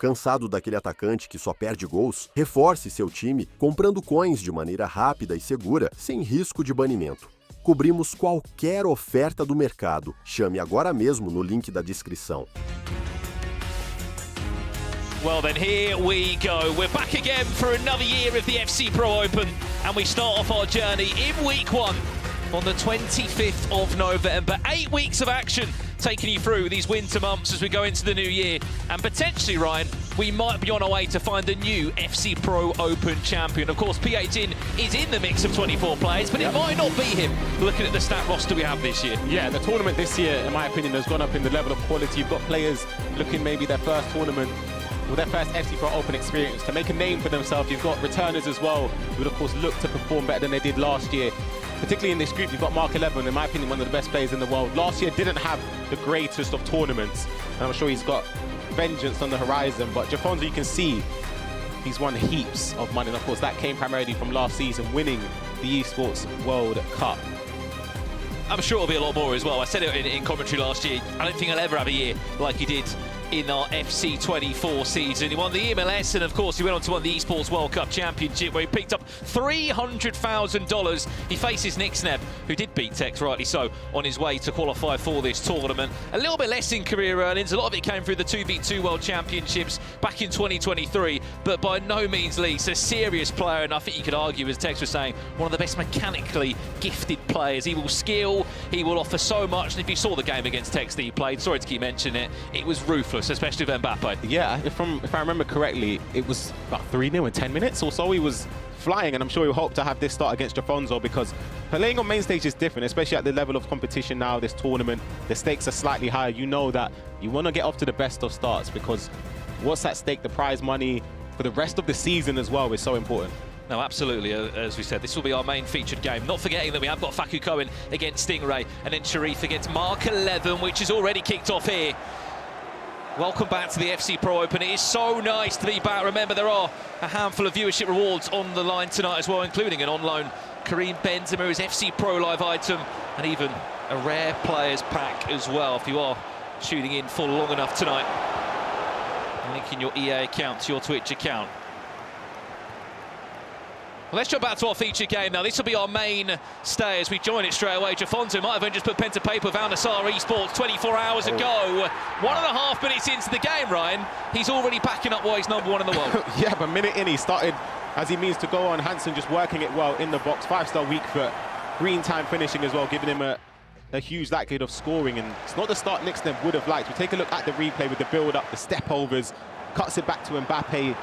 Cansado daquele atacante que só perde gols? Reforce seu time comprando coins de maneira rápida e segura, sem risco de banimento. Cobrimos qualquer oferta do mercado. Chame agora mesmo no link da descrição. Well then, here we go. We're back again for another year of the FC Pro Open, and we start off our journey in week 1 on the 25th of November. 8 weeks of action taking you through these winter months as we go into the new year, and potentially, Ryan, we might be on our way to find a new FC Pro Open champion. Of course, P18 is in the mix of 24 players, but it might not be him, looking at the stat roster we have this year. Yeah, the tournament this year, in my opinion, has gone up in the level of quality. You've got players looking maybe their first tournament, with their first FC Pro Open experience, to make a name for themselves. You've got returners as well, who would of course look to perform better than they did last year. Particularly in this group, you've got Mark 11, in my opinion, one of the best players in the world. Last year didn't have the greatest of tournaments, and I'm sure he's got vengeance on the horizon. But JAFONSO, you can see, he's won heaps of money, and of course that came primarily from last season, winning the Esports World Cup. I'm sure it'll be a lot more as well. I said it in commentary last year. I don't think I'll ever have a year like he did in our FC24 season. He won the MLS, and of course he went on to win the Esports World Cup Championship, where he picked up $300,000. He faces NIKSNEB, who did beat Tex, rightly so, on his way to qualify for this tournament. A little bit less in career earnings. A lot of it came through the 2v2 World Championships back in 2023, but by no means least a serious player, and I think you could argue, as Tex was saying, one of the best mechanically gifted players. He will skill, he will offer so much, and if you saw the game against Tex that he played, sorry to keep mentioning it, it was ruthless, especially with Mbappe. Yeah, if I remember correctly, it was about 3-0 in 10 minutes or so. He was flying, and I'm sure he'll hope to have this start against JAFONSO, because playing on main stage is different, especially at the level of competition now, this tournament. The stakes are slightly higher. You know that you want to get off to the best of starts, because what's at stake, the prize money for the rest of the season as well, is so important. No, absolutely. As we said, this will be our main featured game. Not forgetting that we have got Faku Cohen against Stingray, and then Sharif against Mark 11, which has already kicked off here. Welcome back to the FC Pro Open. It is so nice to be back. Remember, there are a handful of viewership rewards on the line tonight as well, including an on-loan Kareem Benzema's FC Pro Live item, and even a rare players pack as well, if you are tuning in for long enough tonight. Linking your EA account to your Twitch account. Well, let's jump back to our featured game now. This will be our main stay as we join it straight away. JAFONSO might have even just put pen to paper with Al Nassr Esports 24 hours ago. 1.5 minutes into the game, Ryan, he's already backing up why he's #1 in the world. Yeah, but a minute in, he started as he means to go on. Hansen just working it well in the box. 5-star weak foot. Green time finishing as well, giving him a huge likelihood of scoring. And it's not the start NIKSNEB would have liked. We take a look at the replay with the build-up, the step-overs. Cuts it back to Mbappe.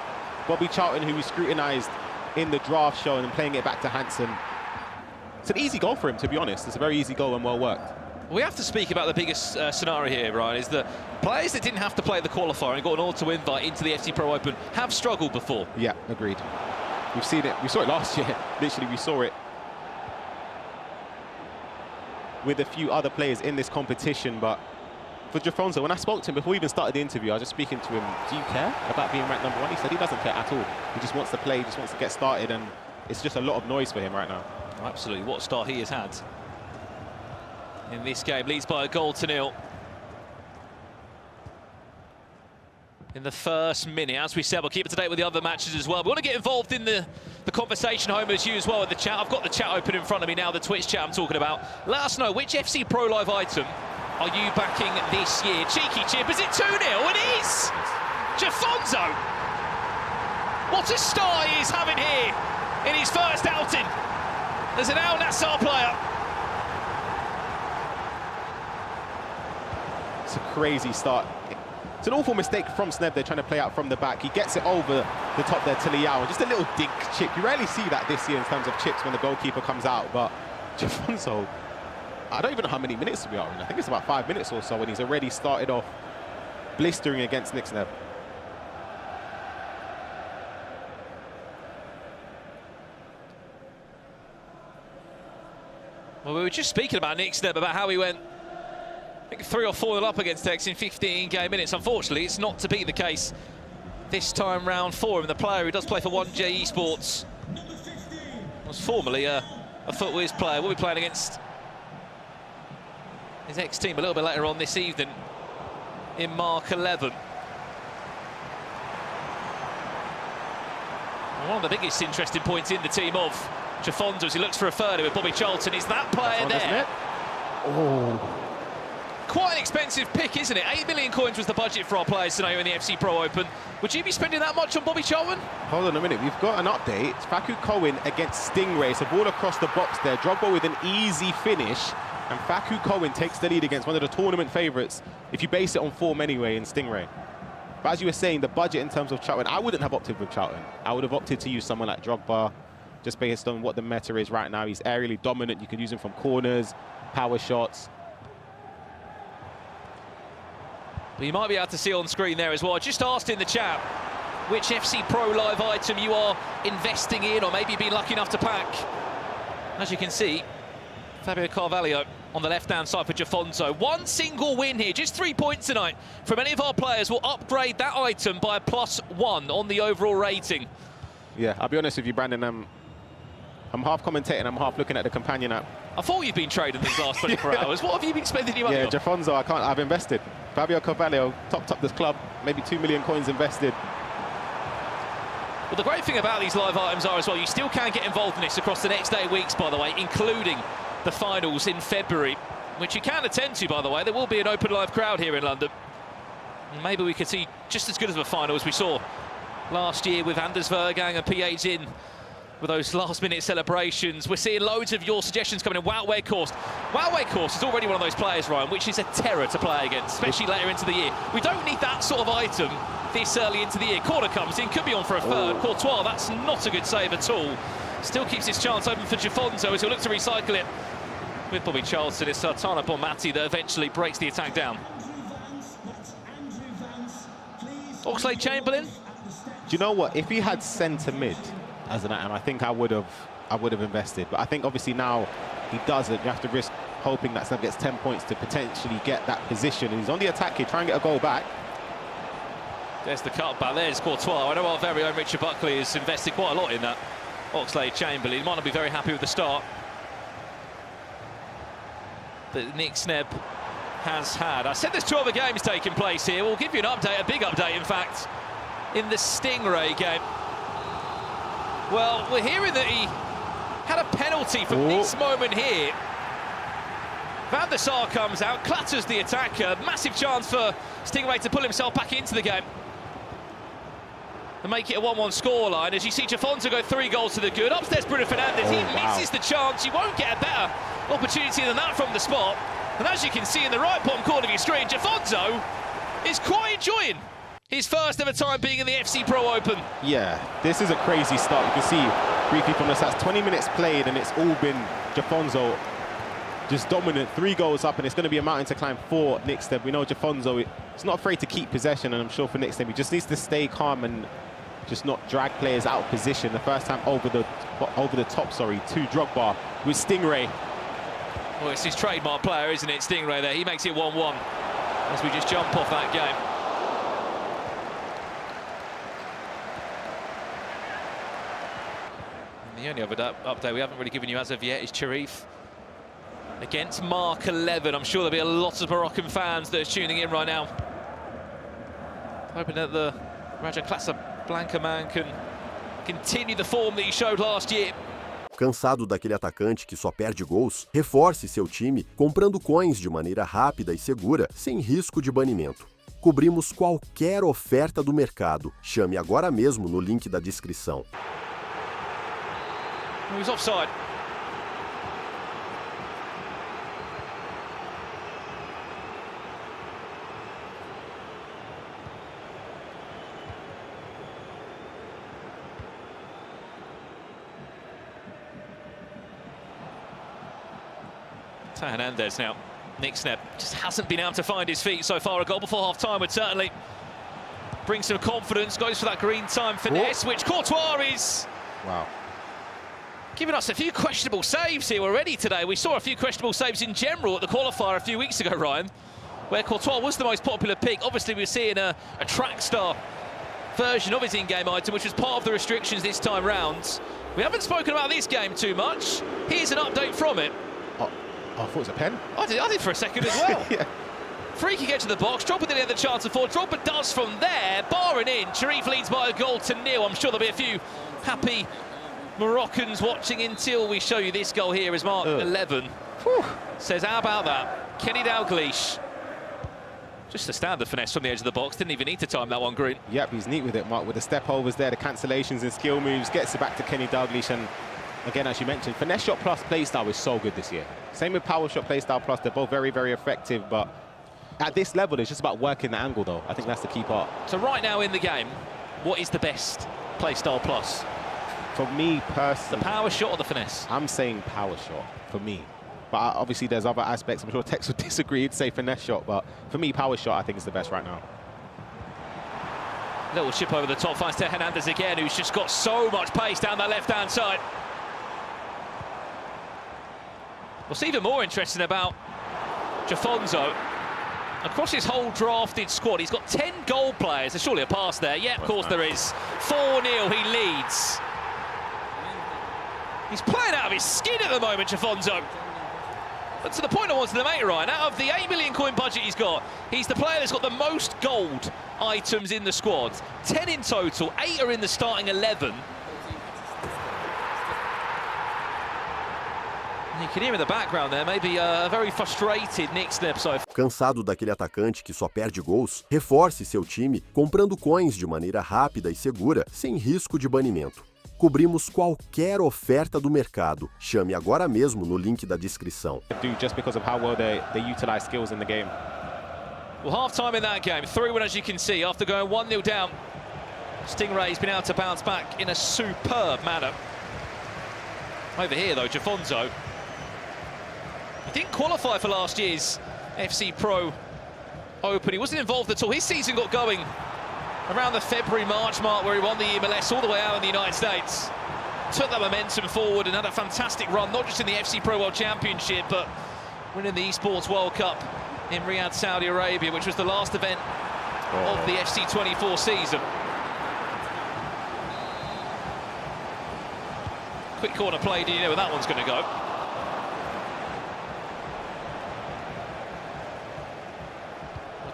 Bobby Charlton, who we scrutinised in the draft show, and playing it back to Hansen. It's an easy goal for him, to be honest. It's a very easy goal and well worked. We have to speak about the biggest scenario here, Ryan, is that players that didn't have to play the qualifier and got an auto-invite into the FC Pro Open have struggled before. Yeah, agreed. We've seen it. We saw it last year. Literally, we saw it with a few other players in this competition, but for JAFONSO, when I spoke to him before we even started the interview, I was just speaking to him, do you care about being ranked #1? He said he doesn't care at all. He just wants to play, he just wants to get started, and it's just a lot of noise for him right now. Absolutely, what a start he has had in this game. Leads by a goal to 0. In the first minute, as we said, we'll keep it to date with the other matches as well. We want to get involved in the conversation, home as you as well, with the chat. I've got the chat open in front of me now, the Twitch chat I'm talking about. Let us know, which FC Pro Live item are you backing this year? Cheeky chip, is it 2-0? It is! JAFONSO! What a start he is having here in his first outing as an Al Nassr player. It's a crazy start. It's an awful mistake from SNEB. They're trying to play out from the back. He gets it over the top there to Liao. Just a little dig chip. You rarely see that this year in terms of chips when the goalkeeper comes out, but JAFONSO, I don't even know how many minutes we are in. I think it's about 5 minutes or so when he's already started off blistering against NIKSNEB. Well, we were just speaking about NIKSNEB, about how he went, I think, 3 or 4 up against Tex in 15 game minutes. Unfortunately, it's not to be the case this time round for him. The player who does play for 1J Esports was formerly a FUTWIZ player. We'll be playing against his ex-team a little bit later on this evening in Mark 11. One of the biggest interesting points in the team of JAFONSO as he looks for a further with Bobby Charlton. Is that player there? Oh. Quite an expensive pick, isn't it? 8 million coins was the budget for our players tonight in the FC Pro Open. Would you be spending that much on Bobby Charlton? Hold on a minute, we've got an update. It's Faku Cohen against Stingray. It's a ball across the box there. Drogba with an easy finish. And Faku Cohen takes the lead against one of the tournament favourites, if you base it on form anyway, in Stingray. But as you were saying, the budget in terms of Charlton, I wouldn't have opted with Charlton. I would have opted to use someone like Drogba, just based on what the meta is right now. He's aerially dominant. You can use him from corners, power shots. But you might be able to see on screen there as well. I just asked in the chat which FC Pro Live item you are investing in, or maybe been lucky enough to pack. As you can see, Fabio Carvalho on the left-hand side for JAFONSO. One single win here, just 3 points tonight from any of our players will upgrade that item by a +1 on the overall rating. Yeah, I'll be honest with you, Brandon. I'm half commentating, I'm half looking at the companion app. I thought you'd been trading these last 24 hours. What have you been spending your money on? Yeah, JAFONSO, I've invested. Fabio Carvalho topped up this club, maybe 2 million coins invested. Well, the great thing about these live items are as well, you still can get involved in this across the next 8 weeks, by the way, including the finals in February, which you can attend to, by the way. There will be an open live crowd here in London. And maybe we could see just as good of a final as we saw last year with Anders Vergang and PH in with those last-minute celebrations. We're seeing loads of your suggestions coming in. Wout Weghorst. Wout Weghorst is already one of those players, Ryan, which is a terror to play against, especially later into the year. We don't need that sort of item this early into the year. Corner comes in, could be on for a third. Courtois, that's not a good save at all. Still keeps his chance open for JAFONSO as he'll look to recycle it with Bobby Charlton. It's Tana Bonmati that eventually breaks the attack down. Oxlade-Chamberlain. Do you know what? If he had centre mid as an item, I think I would have invested. But I think obviously now he doesn't. You have to risk hoping that Sneb gets 10 points to potentially get that position. And he's on the attack here, trying to get a goal back. There's the cut back. There's Courtois. I know our very own Richard Buckley has invested quite a lot in that. Oxlade-Chamberlain. He might not be very happy with the start that NIKSNEB has had. I said there's 2 other games taking place here. We'll give you an update, a big update, in fact, in the Stingray game. Well, we're hearing that he had a penalty from this moment here. Van der Sar comes out, clatters the attacker. Massive chance for Stingray to pull himself back into the game and make it a 1-1 scoreline. As you see JAFONSO go 3 goals to the good. Upstairs Bruno Fernandes, he misses the chance. You won't get a better opportunity than that from the spot. And as you can see in the right bottom corner of your screen, JAFONSO is quite enjoying his first ever time being in the FC Pro Open. Yeah, this is a crazy start. You can see briefly from the stats, 20 minutes played and it's all been JAFONSO just dominant. 3 goals up, and it's going to be a mountain to climb for NIKSNEB. We know JAFONSO is not afraid to keep possession, and I'm sure for NIKSNEB he just needs to stay calm and just not drag players out of position. The first time over the top, to Drogba with Stingray. Well, it's his trademark player, isn't it, Stingray there. He makes it 1-1 as we just jump off that game. And the only other update we haven't really given you as of yet is Cherif against Mark 11. I'm sure there'll be a lot of Moroccan fans that are tuning in right now, hoping that the Raja Casablanca man can continue the form that he showed last year. Cansado daquele atacante que só perde gols? Reforce seu time comprando coins de maneira rápida e segura, sem risco de banimento. Cobrimos qualquer oferta do mercado. Chame agora mesmo no link da descrição. He was offside. Hernandez now. NIKSNEB just hasn't been able to find his feet so far. A goal before half-time would certainly bring some confidence. Goes for that green time finesse, which Courtois is giving us a few questionable saves here already today. We saw a few questionable saves in general at the qualifier a few weeks ago, Ryan, where Courtois was the most popular pick. Obviously, we're seeing a track star version of his in-game item, which was part of the restrictions this time round. We haven't spoken about this game too much. Here's an update from it. Oh, I thought it was a pen. I did for a second as well. Yeah. Free kick edge of the box. Drogba didn't have the chance before. Drogba does from there. Barring in. Sharif leads by a goal to 0. I'm sure there'll be a few happy Moroccans watching until we show you this goal here. Is marked 11. Whew. Says, how about that? Kenny Dalglish. Just a standard finesse from the edge of the box. Didn't even need to time that one, Green. Yep, he's neat with it, Mark, with the step overs there, the cancellations and skill moves, gets it back to Kenny Dalglish. And again, as you mentioned, finesse shot plus play style is so good this year. Same with power shot play style plus. They're both very, very effective. But at this level, it's just about working the angle, though. I think that's the key part. So right now in the game, what is the best play style plus? For me personally, the power shot or the finesse? I'm saying power shot for me. But obviously there's other aspects. I'm sure Tex would disagree, he'd say finesse shot. But for me, power shot, I think is the best right now. Little chip over the top, finds to Hernandez again, who's just got so much pace down that left-hand side. What's even more interesting about JAFONSO, across his whole drafted squad, he's got 10 goal players. There's surely a pass there. Yeah, of course there is. 4-0, he leads. He's playing out of his skin at the moment, JAFONSO. But to the point I wanted to make, Ryan, out of the 8 million coin budget he's got, he's the player that's got the most gold items in the squad. 10 in total, 8 are in the starting 11. You can hear in the background there, maybe a very frustrated NIKSNEB so far. Cansado daquele atacante que só perde gols? Reforce seu time comprando coins de maneira rápida e segura, sem risco de banimento. Cobrimos qualquer oferta do mercado. Chame agora mesmo no link da descrição. Just because of how well they utilize skills in the game. Well, half-time in that game, 3-1 as you can see, after going 1-0 down. Stingray's been able to bounce back in a superb manner. Over here, though, JAFONSO. He didn't qualify for last year's FC Pro Open. He wasn't involved at all. His season got going around the February-March mark where he won the MLS all the way out in the United States. Took that momentum forward and had a fantastic run, not just in the FC Pro World Championship, but winning the Esports World Cup in Riyadh, Saudi Arabia, which was the last event of the FC 24 season. Quick corner play, do you know where that one's going to go?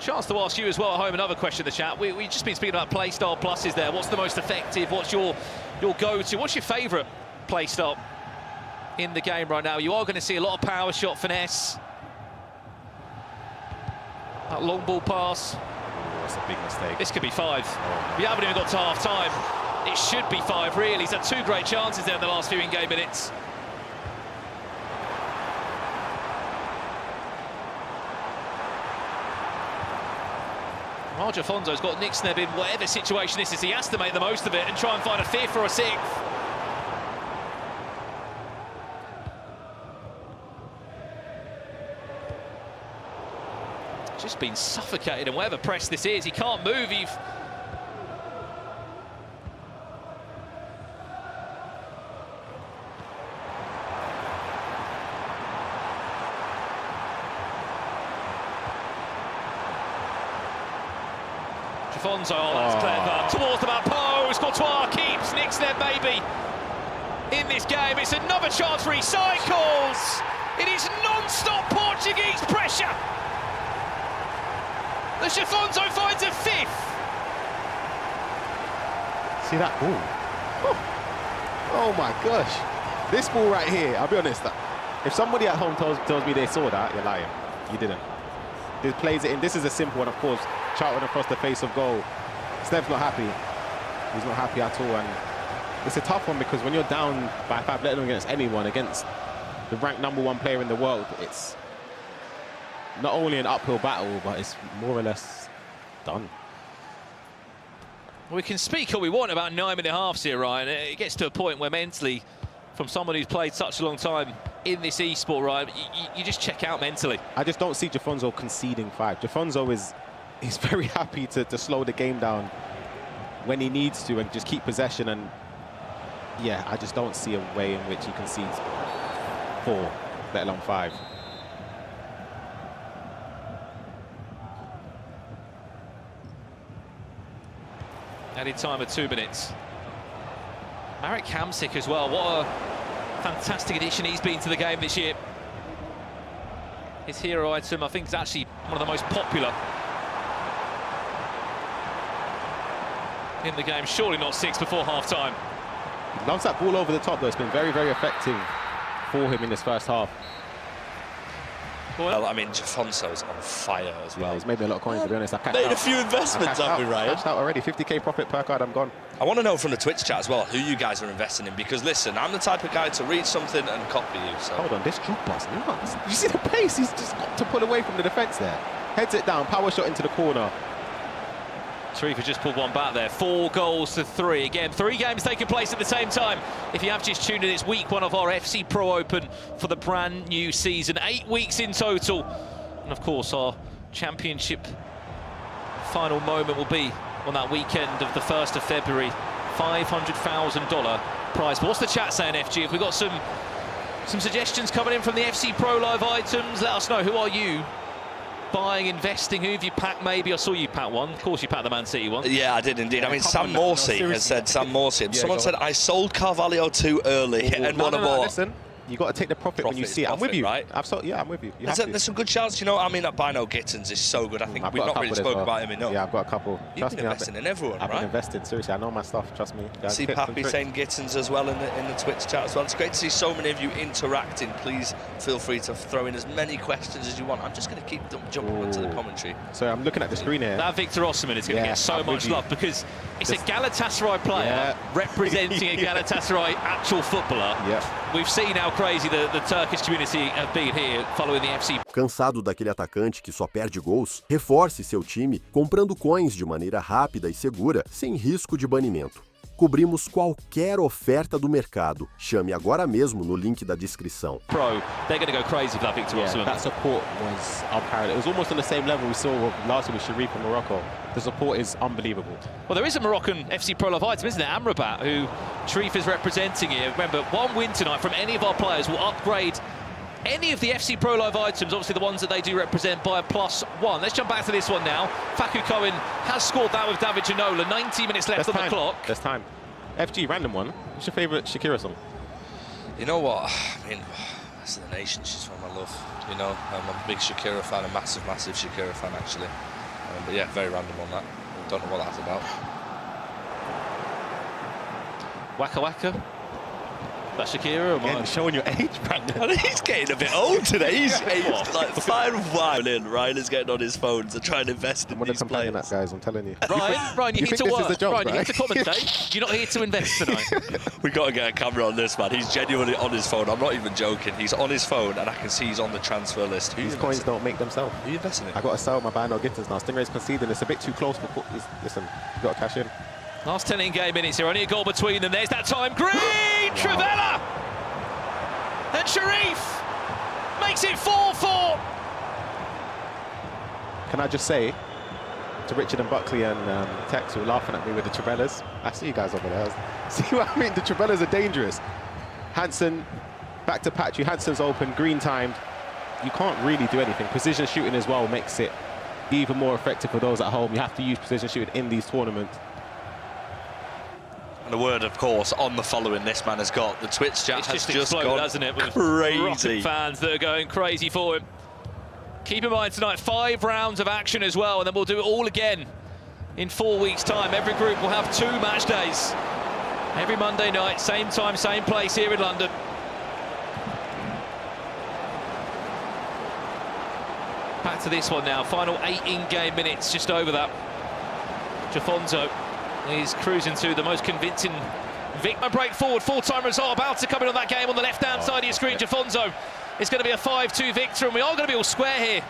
Chance to ask you as well at home another question in the chat. We've just been speaking about play style pluses there. What's the most effective? What's your go-to? What's your favourite play style in the game right now? You are going to see a lot of power shot finesse. That long ball pass. That's a big mistake. This could be 5. We haven't even got to half-time. It should be 5, really. He's had 2 great chances there in the last few in-game minutes. JAFONSO's got NIKSNEB in whatever situation this is. He has to make the most of it and try and find a 5th or a 6th. Just been suffocated, and whatever press this is, he can't move. JAFONSO, oh, that's clever. Towards the back post, Courtois keeps NIKSNEB maybe in this game. It's another chance for recycles. It is non-stop Portuguese pressure. The JAFONSO finds a 5th. See that ball? Oh my gosh. This ball right here, I'll be honest, if somebody at home tells me they saw that, you're lying. You didn't. This plays it in. This is a simple one, of course. Charlton across the face of goal. Sneb's not happy. He's not happy at all, and it's a tough one because when you're down by 5, let alone against anyone, against the ranked #1 player in the world, it's not only an uphill battle, but it's more or less done. We can speak all we want about 9.5 here, Ryan. It gets to a point where mentally, from someone who's played such a long time in this e-sport, Ryan, you just check out mentally. I just don't see JAFONSO conceding 5. JAFONSO he's very happy to slow the game down when he needs to and just keep possession, and yeah, I just don't see a way in which he concedes 4, let alone 5. Added time of 2 minutes. Marek Hamsik as well, what a fantastic addition he's been to the game this year. His hero item, I think, is actually one of the most popular in the game. Surely not 6 before half-time. He loves that ball over the top, though. It's been very, very effective for him in this first half. Well, I mean, JAFONSO's on fire as well. Yeah, he's made me a lot of coins, to be honest. I've made a few investments, haven't we, Ryan? Cashed out already. 50k profit per card, I'm gone. I want to know from the Twitch chat as well who you guys are investing in, because listen, I'm the type of guy to read something and copy you. So. Hold on, this drop pass, nuts. You see the pace? He's just got to pull away from the defence there. Heads it down, power shot into the corner. Sharif has just pulled one back there. 4 goals to 3. Again, 3 games taking place at the same time. If you have just tuned in, it's week 1 of our FC Pro Open for the brand new season. 8 weeks in total. And of course, our championship final moment will be on that weekend of the 1st of February. $500,000 prize. But what's the chat saying, FG? If we've got some suggestions coming in from the FC Pro Live items, let us know. Who are you buying, investing? Who have you packed? Maybe I saw you pack one. Of course you packed the Man City one. Yeah, I did indeed. I mean, Sam Morsey has said, Sam Morsey. Someone said, I sold Carvalho too early and won a ball. Listen, you got to take the profit when you see it. I'm with you. Right? Absolutely, yeah, I'm with you. There's some good shouts. You know, I mean, that Bino Gittins is so good. I think we've not really spoken about him enough. Yeah, I've got a couple. You've been investing in everyone, I've right? been invested, seriously. I know my stuff, trust me. I see Pappy saying Gittins as well in the Twitch chat as well. It's great to see so many of you interacting. Please feel free to throw in as many questions as you want. I'm just going to keep jumping into the commentary. So I'm looking at the screen here. That Victor Osimhen is going to get so much love because it's a Galatasaray player representing a Galatasaray actual footballer. We've seen how crazy the Turkish community have been here following the FC. Cansado daquele atacante que só perde gols? Reforce seu time comprando coins de maneira rápida e segura, sem risco de banimento. Cobrimos qualquer oferta do mercado. Chame agora mesmo no link da descrição. Pro, they're going to go crazy for that Victor Osimhen. That support was unparalleled. It was almost on the same level we saw last year with Sharif in Morocco. The support is unbelievable. Well, there is a Moroccan FC Pro Live item, isn't it? Amrabat, who Sharif is representing here. Remember, 1 win tonight from any of our players will upgrade any of the FC Pro Live items, obviously the ones that they do represent, by a +1. Let's jump back to this one now. Faku Cohen has scored that with David Ginola. 90 minutes left on the clock. There's time. FG, random one. What's your favourite Shakira song? You know what? I mean, that's the nation. She's from my love. You know, I'm a big Shakira fan, a massive Shakira fan, actually. But yeah, very random on that. Don't know what that's about. Waka Waka. That's Shakira. Again, showing your age, Brandon. He's getting a bit old today. He's like 5 in. Ryan is getting on his phone to try and invest in these players. That, guys, I'm telling you. Ryan, you're here to work. Job, Ryan, you're here to commentate. You're not here to invest tonight. We've got to get a camera on this, man. He's genuinely on his phone. I'm not even joking. He's on his phone, and I can see he's on the transfer list. These coins don't make themselves. Who are you investing in? I got to sell my Bino Gittins now. Stingray's conceding. It's a bit too close. But listen, you got to cash in. Last 10 in-game minutes here. Only a goal between them. There's that time. Green! Wow. Trivella! And Sharif makes it 4-4. Can I just say to Richard and Buckley and Tex, who are laughing at me with the Tribellas, I see you guys over there. See what I mean? The Tribellas are dangerous. Hansen, back to Patry. Hansen's open, green timed. You can't really do anything. Precision shooting as well makes it even more effective for those at home. You have to use precision shooting in these tournaments. And a word, of course, on the following this man has got. The Twitch chat has just gone, hasn't it? With crazy. Fans that are going crazy for him. Keep in mind tonight, 5 rounds of action as well, and then we'll do it all again in 4 weeks' time. Every group will have 2 match days. Every Monday night, same time, same place here in London. Back to this one now. Final 8 in-game minutes, just over that. JAFONSO is cruising to the most convincing victory. Break forward, full-time result about to come in on that game on the left-hand side of your screen. JAFONSO is going to be a 5-2 victory, and we are going to be all square here.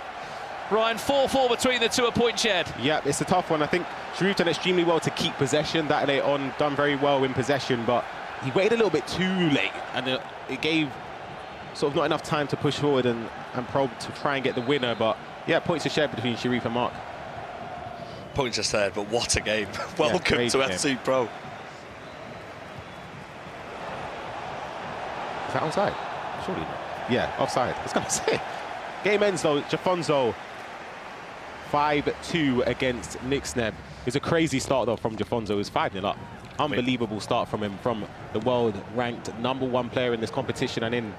Ryan, 4-4 between the two, a point shared. Yeah, it's a tough one. I think Sharif done extremely well to keep possession. That late on, done very well in possession, but he waited a little bit too late, and it gave sort of not enough time to push forward and probe to try and get the winner. But yeah, points are shared between Sharif and Mark. Points are shared, but what a game. Welcome to FC Pro. Is that offside? Surely not. Yeah, offside. I was going to say. Game ends though, JAFONSO 5-2 against NIKSNEB. It's a crazy start though from JAFONSO. It was 5-0 up. Unbelievable start from him, from the world-ranked #1 player in this competition and in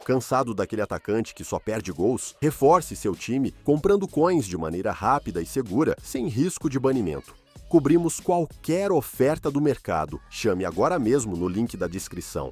Cansado daquele atacante que só perde gols? Reforce seu time comprando coins de maneira rápida e segura, sem risco de banimento. Cobrimos qualquer oferta do mercado. Chame agora mesmo no link da descrição.